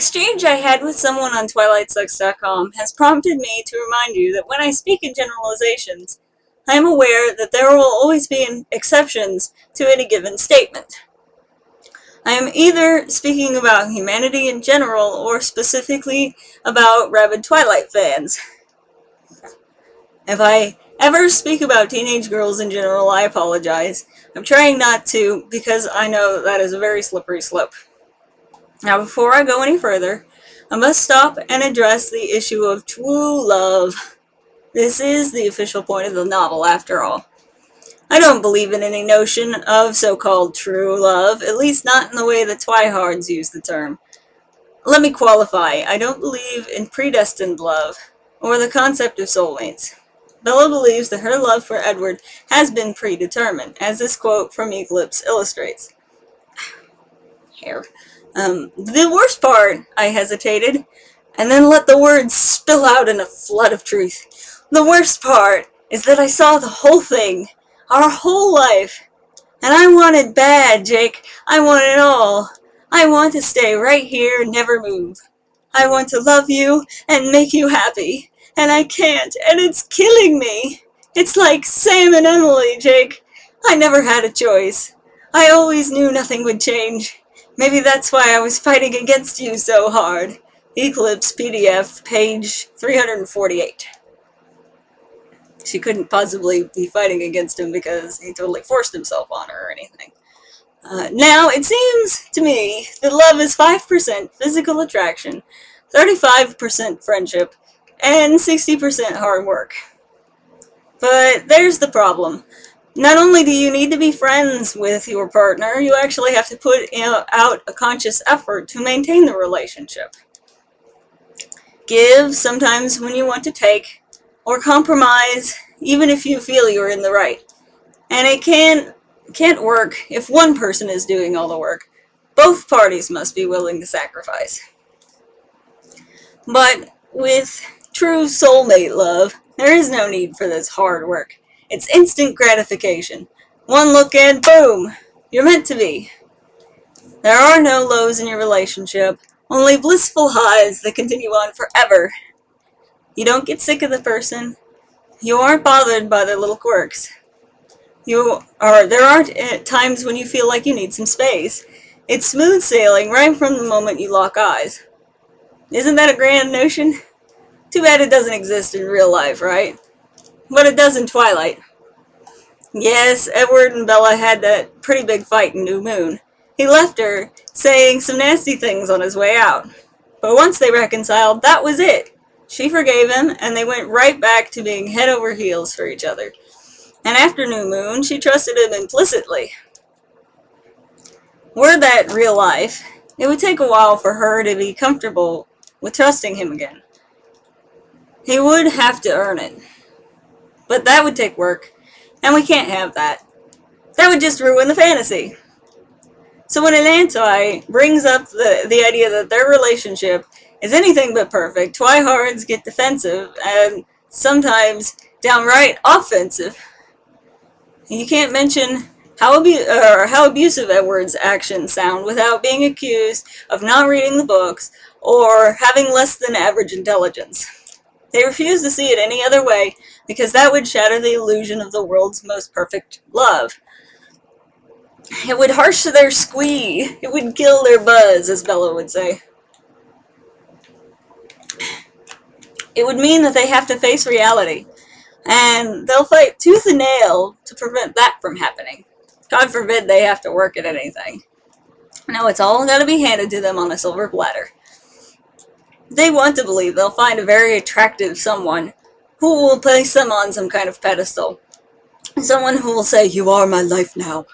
exchange I had with someone on TwilightSucks.com has prompted me to remind you that when I speak in generalizations, I am aware that there will always be exceptions to any given statement. I am either speaking about humanity in general or specifically about rabid Twilight fans. If I ever speak about teenage girls in general, I apologize. I'm trying not to because I know that is a very slippery slope. Now, before I go any further, I must stop and address the issue of Twu Luv. This is the official point of the novel, after all. I don't believe in any notion of so-called true love, at least not in the way the Twihards use the term. Let me qualify, I don't believe in predestined love, or the concept of soulmates. Bella believes that her love for Edward has been predetermined, as this quote from Eclipse illustrates. Hair. The worst part, I hesitated, and then let the words spill out in a flood of truth. The worst part is that I saw the whole thing, our whole life, and I want it bad, Jake. I want it all. I want to stay right here and never move. I want to love you and make you happy, and I can't, and it's killing me. It's like Sam and Emily, Jake. I never had a choice. I always knew nothing would change. Maybe that's why I was fighting against you so hard. Eclipse PDF, page 348. She couldn't possibly be fighting against him because he totally forced himself on her or anything. Now, it seems to me that love is 5% physical attraction, 35% friendship, and 60% hard work. But there's the problem. Not only do you need to be friends with your partner, you actually have to put out a conscious effort to maintain the relationship. Give sometimes when you want to take, or compromise even if you feel you're in the right. And it can't work if one person is doing all the work. Both parties must be willing to sacrifice. But with true soulmate love, there is no need for this hard work. It's instant gratification. One look and boom, you're meant to be. There are no lows in your relationship, only blissful highs that continue on forever. You don't get sick of the person. You aren't bothered by their little quirks. There aren't times when you feel like you need some space. It's smooth sailing right from the moment you lock eyes. Isn't that a grand notion? Too bad it doesn't exist in real life, right? But it does in Twilight. Yes, Edward and Bella had that pretty big fight in New Moon. He left her, saying some nasty things on his way out. But once they reconciled, that was it. She forgave him, and they went right back to being head over heels for each other. And after New Moon, she trusted him implicitly. Were that real life, it would take a while for her to be comfortable with trusting him again. He would have to earn it. But that would take work, and we can't have that. That would just ruin the fantasy. So when an anti brings up the idea that their relationship is anything but perfect, Twihards get defensive and sometimes downright offensive. You can't mention how abusive Edward's actions sound without being accused of not reading the books or having less than average intelligence. They refuse to see it any other way because that would shatter the illusion of the world's most perfect love. It would harsh their squee. It would kill their buzz, as Bella would say. It would mean that they have to face reality, and they'll fight tooth and nail to prevent that from happening. God forbid they have to work at anything. No, it's all got to be handed to them on a silver platter. They want to believe they'll find a very attractive someone who will place them on some kind of pedestal. Someone who will say, "You are my life now."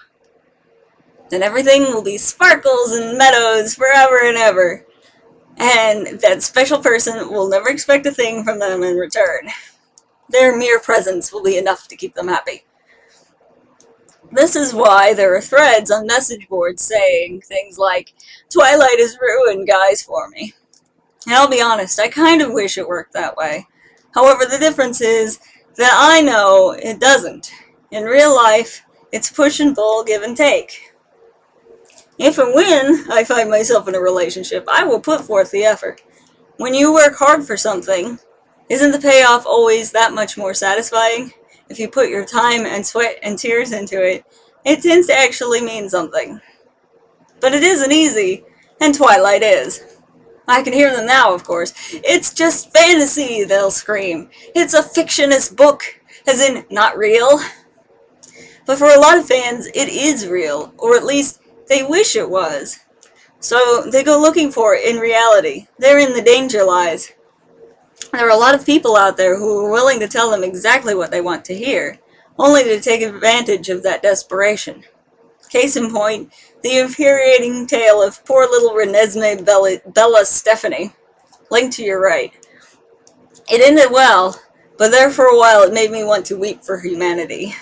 Then everything will be sparkles and meadows forever and ever. And that special person will never expect a thing from them in return. Their mere presence will be enough to keep them happy. This is why there are threads on message boards saying things like, "Twilight has ruined guys for me." And I'll be honest, I kind of wish it worked that way. However, the difference is that I know it doesn't. In real life, it's push and pull, give and take. If and when I find myself in a relationship, I will put forth the effort. When you work hard for something, isn't the payoff always that much more satisfying? If you put your time and sweat and tears into it, it tends to actually mean something. But it isn't easy, and Twilight is. I can hear them now, of course. It's just fantasy, they'll scream. It's a fictionist book, as in not real. But for a lot of fans, it is real, or at least they wish it was. So they go looking for it in reality. Therein the danger lies. There are a lot of people out there who are willing to tell them exactly what they want to hear, only to take advantage of that desperation. Case in point, the infuriating tale of poor little Renesmee Bella Stephenie, linked to your right. It ended well, but there for a while it made me want to weep for humanity.